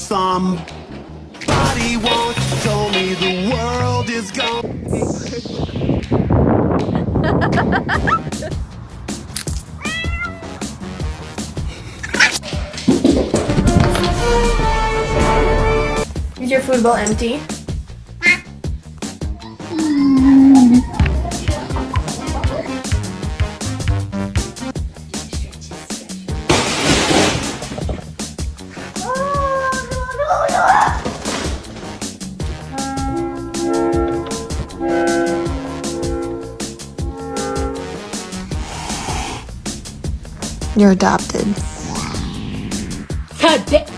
Somebody once told me the world is gone. Is your food bowl empty? You're adopted. Today.